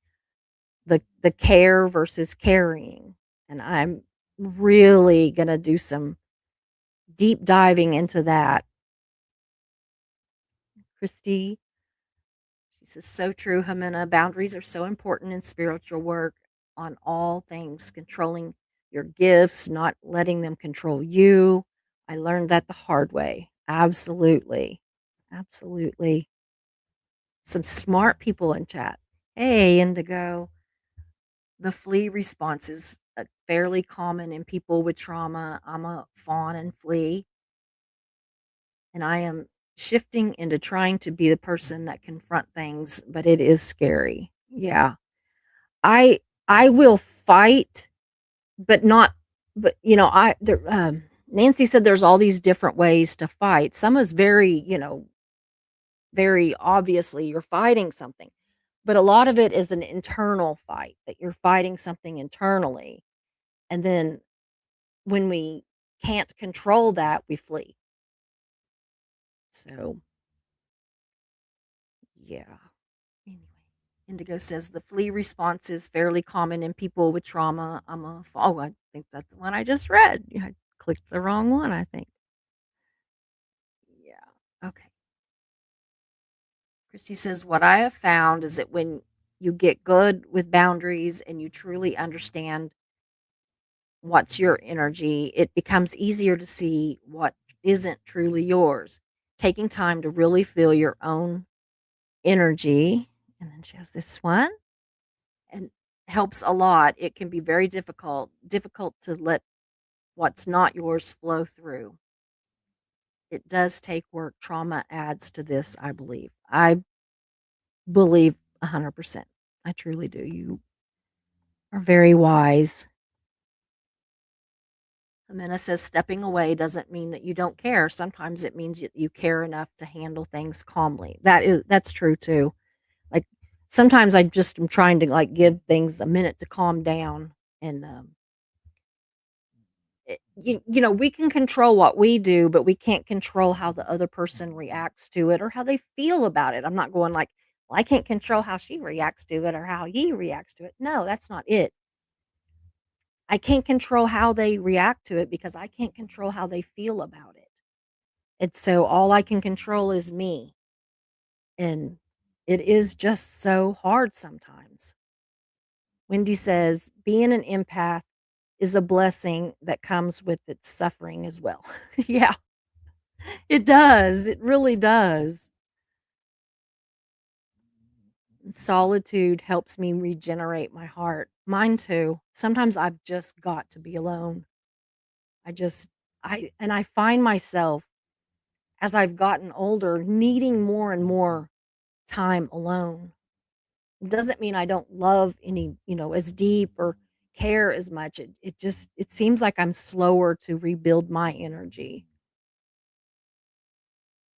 The care versus carrying. and I'm really gonna do some deep diving into that. Christy, she says, so true, Hamina. Boundaries are so important in spiritual work on all things, controlling your gifts, not letting them control you. I learned that the hard way. Absolutely. Absolutely. Some smart people in chat. Hey, Indigo. The flee response is fairly common in people with trauma. I'm a fawn and flee, and I am shifting into trying to be the person that confront things, but it is scary. Yeah. I I will fight, but not but I there Nancy said there's all these different ways to fight. Some is very, very obviously you're fighting something. But a lot of it is an internal fight that you're fighting something internally. And then when we can't control that, we flee. So, yeah. Anyway, Indigo says the flee response is fairly common in people with trauma. Oh, I think that's the one I just read. I clicked the wrong one, I think. Yeah. Okay. Christy says, what I have found is that when you get good with boundaries and you truly understand what's your energy, it becomes easier to see what isn't truly yours. Taking time to really feel your own energy. And then she has this one and helps a lot. It can be very difficult to let what's not yours flow through. It does take work. Trauma adds to this, I believe. I believe 100%. I truly do. You are very wise. Amina says stepping away doesn't mean that you don't care. Sometimes it means you care enough to handle things calmly. That's true too. Like sometimes I just am trying to like give things a minute to calm down and we can control what we do, but we can't control how the other person reacts to it or how they feel about it. I'm not going like, well, I can't control how she reacts to it or how he reacts to it. No, that's not it. I can't control how they react to it because I can't control how they feel about it. And so all I can control is me. And it is just so hard sometimes. Wendy says, being an empath is a blessing that comes with its suffering as well. Yeah, it does. It really does. Solitude helps me regenerate my heart. Mine too. Sometimes I've just got to be alone. I just, I find myself as I've gotten older needing more and more time alone. It doesn't mean I don't love any, as deep or care as much. It seems like I'm slower to rebuild my energy.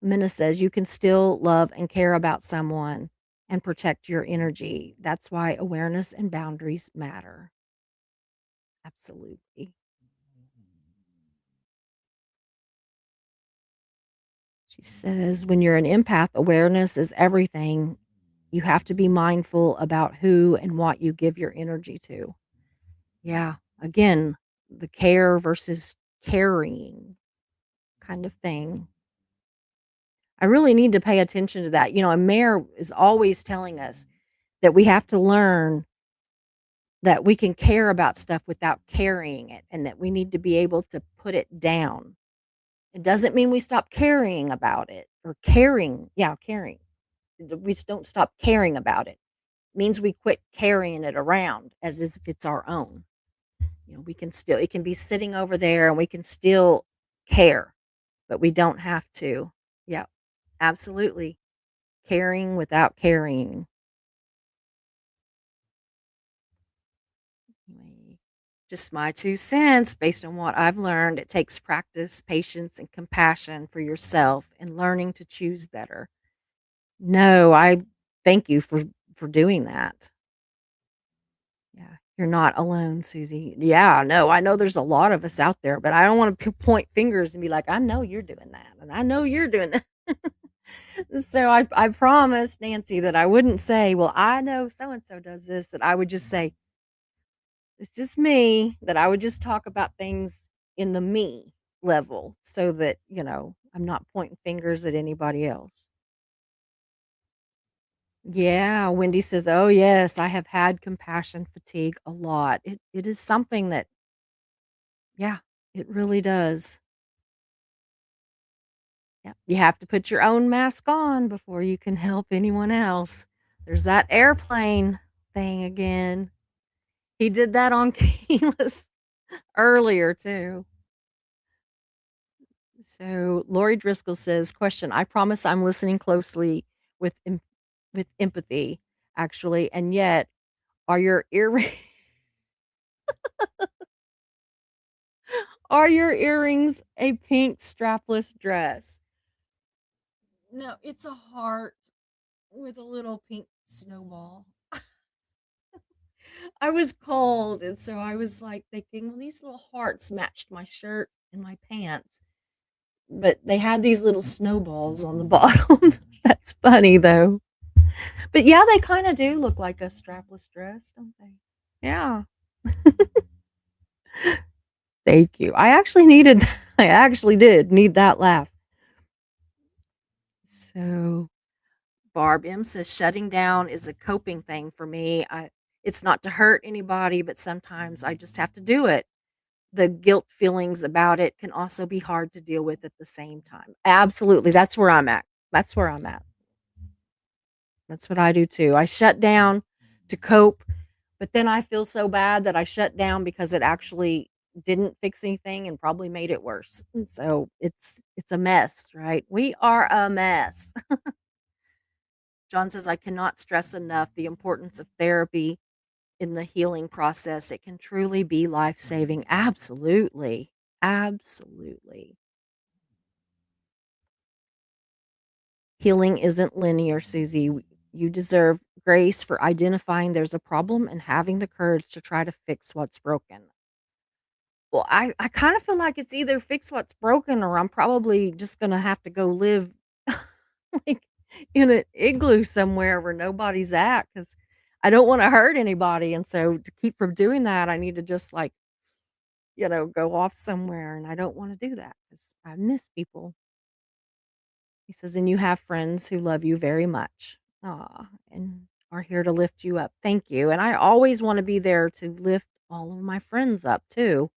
Minna says you can still love and care about someone and protect your energy. That's why awareness and boundaries matter. Absolutely. She says when you're an empath, awareness is everything. You have to be mindful about who and what you give your energy to. Yeah. Again, the care versus carrying kind of thing. I really need to pay attention to that. And Mayor is always telling us that we have to learn that we can care about stuff without carrying it and that we need to be able to put it down. It doesn't mean we stop caring about it or caring. Yeah, caring. We just don't stop caring about it. It means we quit carrying it around as if it's our own. We can still, it can be sitting over there and we can still care, but we don't have to. Yeah, absolutely. Caring without carrying. Anyway, just my 2 cents based on what I've learned. It takes practice, patience, and compassion for yourself and learning to choose better. No, I thank you for doing that. Yeah, you're not alone, Susie. Yeah, no, I know there's a lot of us out there, but I don't want to point fingers and be like, I know you're doing that, and I know you're doing that. So I promised Nancy that I wouldn't say, well, I know so and so does this, that I would just say, It's just me that I would just talk about things in the me level so that, I'm not pointing fingers at anybody else. Yeah, Wendy says, "Oh yes, I have had compassion fatigue a lot." It is something that, yeah, it really does. Yeah. You have to put your own mask on before you can help anyone else. There's that airplane thing again. He did that on Keyless earlier too. So Lori Driscoll says, "Question: I promise I'm listening closely with with empathy, actually, and yet are your ear are your earrings a pink strapless dress?" No, it's a heart with a little pink snowball. I was cold, and so I was like thinking, well, these little hearts matched my shirt and my pants, but they had these little snowballs on the bottom. That's funny though. But yeah, they kind of do look like a strapless dress, don't they? Yeah. Thank you. I actually needed I actually did need that laugh. So Barb M says shutting down is a coping thing for me. It's not to hurt anybody, but sometimes I just have to do it. The guilt feelings about it can also be hard to deal with at the same time. Absolutely. That's where I'm at. That's where I'm at. That's what I do too. I shut down to cope, but then I feel so bad that I shut down because it actually didn't fix anything and probably made it worse. And so it's a mess, right? We are a mess. John says I cannot stress enough the importance of therapy in the healing process. It can truly be life-saving. Absolutely. Absolutely. Healing isn't linear, Susie. You deserve grace for identifying there's a problem and having the courage to try to fix what's broken. Well, I kind of feel like it's either fix what's broken or I'm probably just going to have to go live like in an igloo somewhere where nobody's at because I don't want to hurt anybody. And so to keep from doing that, I need to just like, go off somewhere. And I don't want to do that because I miss people. He says, and you have friends who love you very much. And are here to lift you up. Thank you. And I always want to be there to lift all of my friends up too.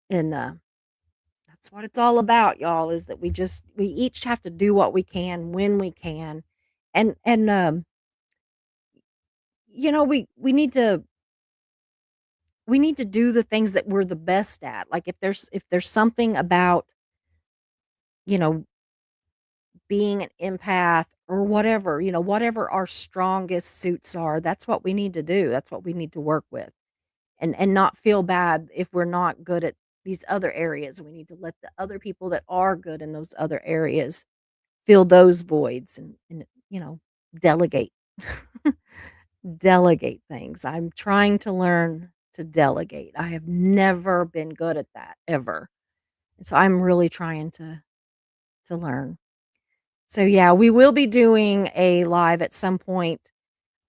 And that's what it's all about, y'all, is that we each have to do what we can when we can. And we need to do the things that we're the best at. Like if there's something about, you know, being an empath or whatever, whatever our strongest suits are, that's what we need to do. That's what we need to work with. And not feel bad if we're not good at these other areas. We need to let the other people that are good in those other areas fill those voids and delegate. Delegate things. I'm trying to learn to delegate. I have never been good at that ever. And so I'm really trying to learn. So yeah, we will be doing a live at some point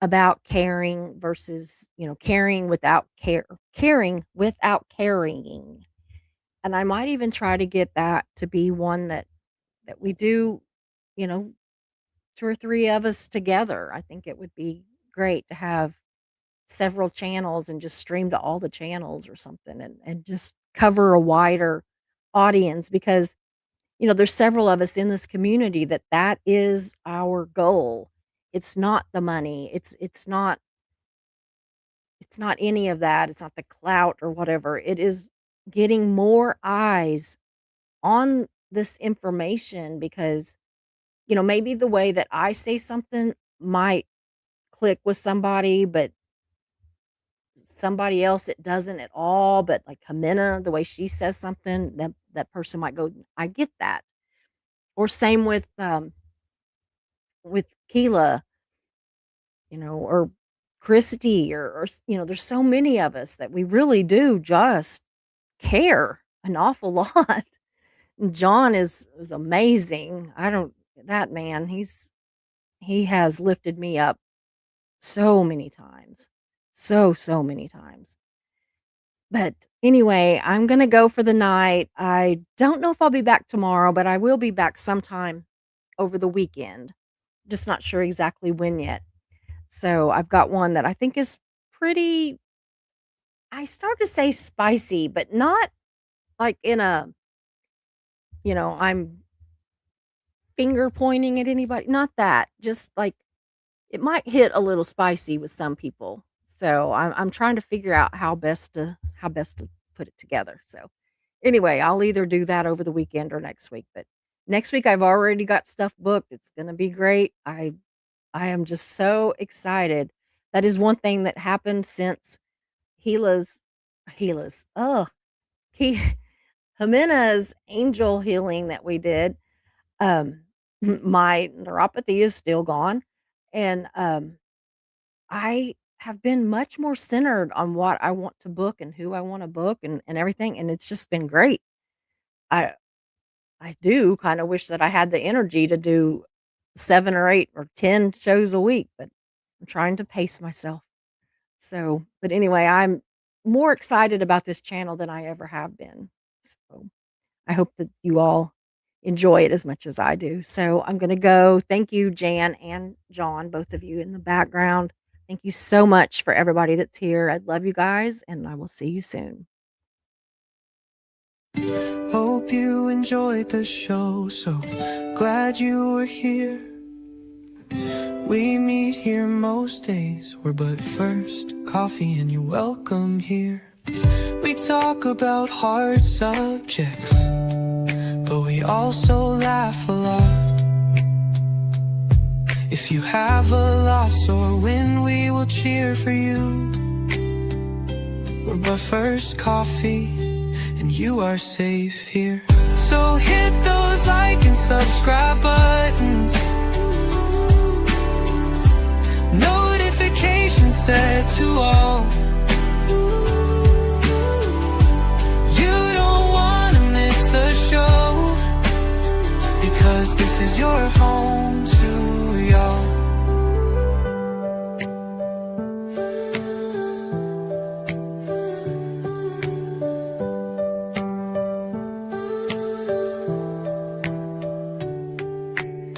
about caring versus, caring without carrying. And I might even try to get that to be one that we do, you know, 2 or 3 of us together. I think it would be great to have several channels and just stream to all the channels or something and just cover a wider audience because there's several of us in this community that is our goal. It's not the money. It's not any of that. It's not the clout or whatever. It is getting more eyes on this information because, maybe the way that I say something might click with somebody, but somebody else it doesn't at all. But like Kamina, the way she says something, that person might go, I get that. Or same with Keela, or Christy or there's so many of us that we really do just care an awful lot. John is amazing. I don't that man, he has lifted me up so many times. So many times. But anyway, I'm gonna go for the night. I don't know if I'll be back tomorrow, but I will be back sometime over the weekend. Just not sure exactly when yet. So I've got one that I think is pretty, I start to say spicy, but not like in a, I'm finger pointing at anybody. Not that. Just like it might hit a little spicy with some people. So I'm trying to figure out how best to put it together. So anyway, I'll either do that over the weekend or next week. But next week I've already got stuff booked. It's gonna be great. I am just so excited. That is one thing that happened since Gila's he Jimena's angel healing that we did. My neuropathy is still gone, and I have been much more centered on what I want to book and who I want to book and everything, and it's just been great. I I do kind of wish that I had the energy to do 7 or 8 or 10 shows a week, but I'm trying to pace myself. So, but anyway, I'm more excited about this channel than I ever have been. So, I hope that you all enjoy it as much as I do. So, I'm going to go. Thank you, Jan and John, both of you in the background. Thank you so much for everybody that's here. I love you guys, and I will see you soon. Hope you enjoyed the show, so glad you were here. We meet here most days, we're but first coffee and you're welcome here. We talk about hard subjects, but we also laugh a lot. If you have a loss or win, we will cheer for you. We're but first coffee and you are safe here. So hit those like and subscribe buttons, notifications set to all. You don't want to miss a show, because this is your home to y'all.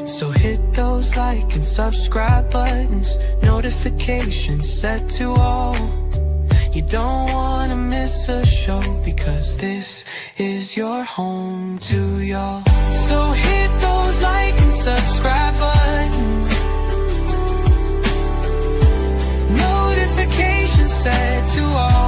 So hit those like and subscribe buttons, notifications set to all. You don't want to miss a show, because this is your home to y'all. So hit those like and subscribe buttons, notifications set to all.